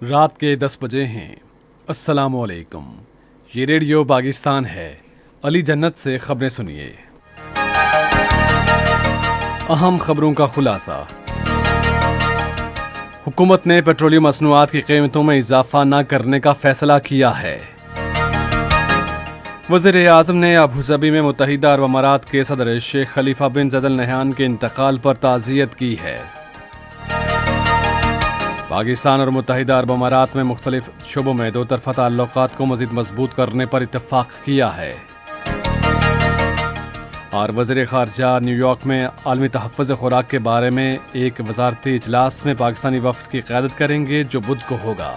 رات کے 10 بجے ہیں۔ السلام علیکم، یہ ریڈیو پاکستان ہے۔ علی جنت سے خبریں سنیے۔ اہم خبروں کا خلاصہ۔ حکومت نے پیٹرولیم مصنوعات کی قیمتوں میں اضافہ نہ کرنے کا فیصلہ کیا ہے۔ وزیر اعظم نے ابوظہبی میں متحدہ عرب امارات کے صدر شیخ خلیفہ بن زید ال نہیان کے انتقال پر تعزیت کی ہے۔ پاکستان اور متحدہ عرب امارات میں مختلف شعبوں میں دو طرفہ تعلقات کو مزید مضبوط کرنے پر اتفاق کیا ہے۔ اور وزیر خارجہ نیو یارک میں عالمی تحفظ خوراک کے بارے میں ایک وزارتی اجلاس میں پاکستانی وفد کی قیادت کریں گے جو بدھ کو ہوگا۔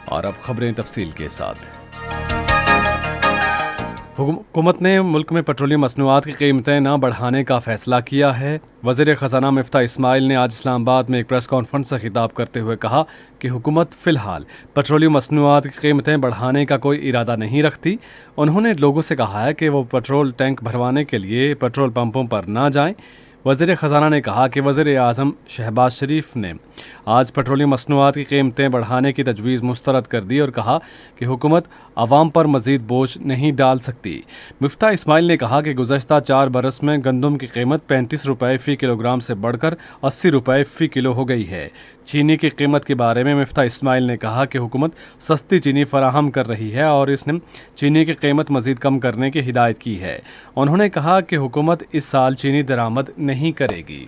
اور اب خبریں تفصیل کے ساتھ۔ حکومت نے ملک میں پیٹرولیم مصنوعات کی قیمتیں نہ بڑھانے کا فیصلہ کیا ہے۔ وزیر خزانہ مفتاح اسماعیل نے آج اسلام آباد میں ایک پریس کانفرنس سے خطاب کرتے ہوئے کہا کہ حکومت فی الحال پیٹرولیم مصنوعات کی قیمتیں بڑھانے کا کوئی ارادہ نہیں رکھتی۔ انہوں نے لوگوں سے کہا ہے کہ وہ پیٹرول ٹینک بھروانے کے لیے پیٹرول پمپوں پر نہ جائیں۔ وزیر خزانہ نے کہا کہ وزیر اعظم شہباز شریف نے آج پیٹرولیم مصنوعات کی قیمتیں بڑھانے کی تجویز مسترد کر دی اور کہا کہ حکومت عوام پر مزید بوجھ نہیں ڈال سکتی۔ مفتاح اسماعیل نے کہا کہ گزشتہ 4 برس میں گندم کی قیمت 35 روپے فی کلو گرام سے بڑھ کر 80 روپے فی کلو ہو گئی ہے۔ چینی کی قیمت کے بارے میں مفتاح اسماعیل نے کہا کہ حکومت سستی چینی فراہم کر رہی ہے اور اس نے چینی کی قیمت مزید کم کرنے کی ہدایت کی ہے۔ انہوں نے کہا کہ حکومت اس سال چینی درآمد نہیں کرے گی۔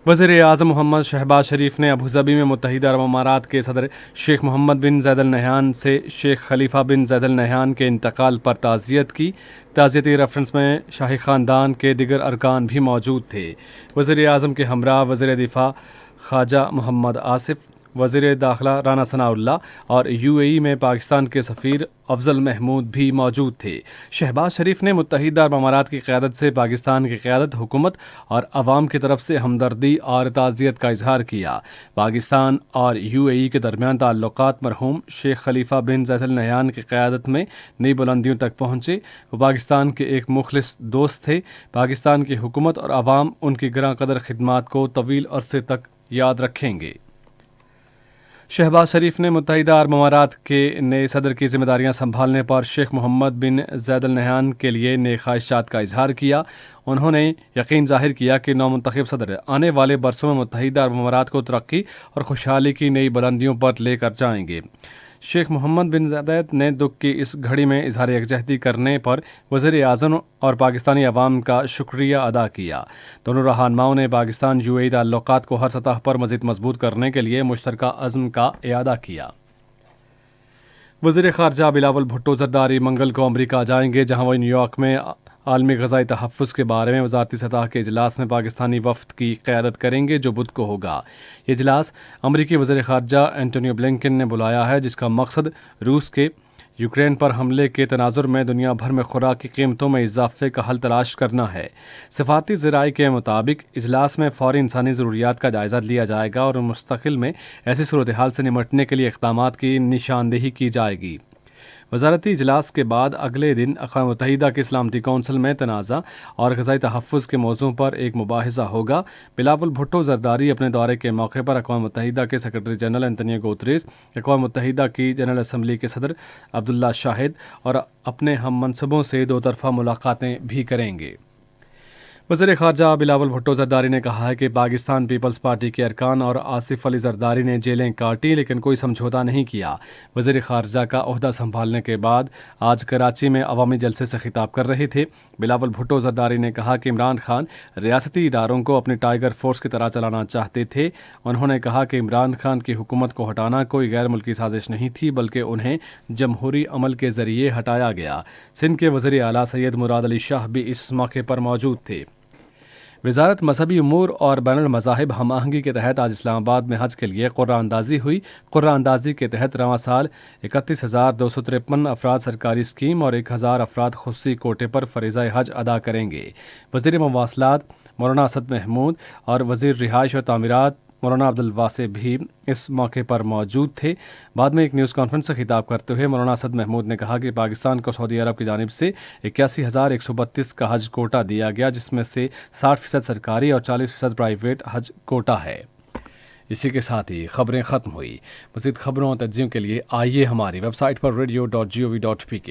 وزیر اعظم محمد شہباز شریف نے ابوظہبی میں متحدہ عرب امارات کے صدر شیخ محمد بن زید ال نہیان سے شیخ خلیفہ بن زید ال نہیان کے انتقال پر تعزیت کی۔ تعزیتی ریفرنس میں شاہی خاندان کے دیگر ارکان بھی موجود تھے۔ وزیر اعظم کے ہمراہ وزیر دفاع خواجہ محمد آصف، وزیر داخلہ رانا ثناء اللہ اور UAE میں پاکستان کے سفیر افضل محمود بھی موجود تھے۔ شہباز شریف نے متحدہ عرب امارات کی قیادت سے پاکستان کی قیادت، حکومت اور عوام کی طرف سے ہمدردی اور تعزیت کا اظہار کیا۔ پاکستان اور UAE کے درمیان تعلقات مرحوم شیخ خلیفہ بن زید ال نہیان کی قیادت میں نئی بلندیوں تک پہنچے۔ وہ پاکستان کے ایک مخلص دوست تھے۔ پاکستان کی حکومت اور عوام ان کی گراں قدر خدمات کو طویل عرصے تک یاد رکھیں گے۔ شہباز شریف نے متحدہ عرب امارات کے نئے صدر کی ذمہ داریاں سنبھالنے پر شیخ محمد بن زید ال نہیان کے لیے نیک خواہشات کا اظہار کیا۔ انہوں نے یقین ظاہر کیا کہ نومنتخب صدر آنے والے برسوں میں متحدہ عرب امارات کو ترقی اور خوشحالی کی نئی بلندیوں پر لے کر جائیں گے۔ شیخ محمد بن زید نے دکھ کی اس گھڑی میں اظہار یکجہتی کرنے پر وزیر اعظم اور پاکستانی عوام کا شکریہ ادا کیا۔ دونوں رہنماؤں نے پاکستان UAE تعلقات کو ہر سطح پر مزید مضبوط کرنے کے لیے مشترکہ عزم کا اعادہ کیا۔ وزیر خارجہ بلاول بھٹو زرداری منگل کو امریکہ جائیں گے، جہاں وہ نیو یارک میں عالمی غذائی تحفظ کے بارے میں وزارتی سطح کے اجلاس میں پاکستانی وفد کی قیادت کریں گے جو بدھ کو ہوگا۔ یہ اجلاس امریکی وزیر خارجہ اینٹونی بلنکن نے بلایا ہے، جس کا مقصد روس کے یوکرین پر حملے کے تناظر میں دنیا بھر میں خوراک کی قیمتوں میں اضافے کا حل تلاش کرنا ہے۔ سفارتی ذرائع کے مطابق اجلاس میں فوری انسانی ضروریات کا جائزہ لیا جائے گا اور مستقبل میں ایسی صورتحال سے نمٹنے کے لیے اقدامات کی نشاندہی کی جائے گی۔ وزارتی اجلاس کے بعد اگلے دن اقوام متحدہ کی سلامتی کونسل میں تنازع اور غذائی تحفظ کے موضوع پر ایک مباحثہ ہوگا۔ بلاول بھٹو زرداری اپنے دورے کے موقع پر اقوام متحدہ کے سیکرٹری جنرل انتونیو گوتریس، اقوام متحدہ کی جنرل اسمبلی کے صدر عبداللہ شاہد اور اپنے ہم منصبوں سے دو طرفہ ملاقاتیں بھی کریں گے۔ وزیر خارجہ بلاول بھٹو زرداری نے کہا ہے کہ پاکستان پیپلز پارٹی کے ارکان اور آصف علی زرداری نے جیلیں کاٹی لیکن کوئی سمجھوتہ نہیں کیا۔ وزیر خارجہ کا عہدہ سنبھالنے کے بعد آج کراچی میں عوامی جلسے سے خطاب کر رہے تھے۔ بلاول بھٹو زرداری نے کہا کہ عمران خان ریاستی اداروں کو اپنی ٹائیگر فورس کی طرح چلانا چاہتے تھے۔ انہوں نے کہا کہ عمران خان کی حکومت کو ہٹانا کوئی غیر ملکی سازش نہیں تھی بلکہ انہیں جمہوری عمل کے ذریعے ہٹایا گیا۔ سندھ کے وزیر اعلیٰ سید مراد علی شاہ بھی اس موقع پر موجود تھے۔ وزارت مذہبی امور اور بین المذاہب ہم آہنگی کے تحت آج اسلام آباد میں حج کے لیے قرعہ اندازی ہوئی۔ قرعہ اندازی کے تحت رواں سال 31,253 افراد سرکاری اسکیم اور 1,000 افراد خصوصی کوٹے پر فریضہ حج ادا کریں گے۔ وزیر مواصلات مولانا اسد محمود اور وزیر رہائش و تعمیرات مولانا عبدالواسع بھی اس موقع پر موجود تھے۔ بعد میں ایک نیوز کانفرنس سے خطاب کرتے ہوئے مولانا اسد محمود نے کہا کہ پاکستان کو سعودی عرب کی جانب سے 81,132 کا حج کوٹا دیا گیا، جس میں سے 60% سرکاری اور 40% پرائیویٹ حج کوٹا ہے۔ اسی کے ساتھ ہی خبریں ختم ہوئی۔ مزید خبروں اور تجزیوں کے لیے آئیے ہماری ویب سائٹ پر radio.gov.pk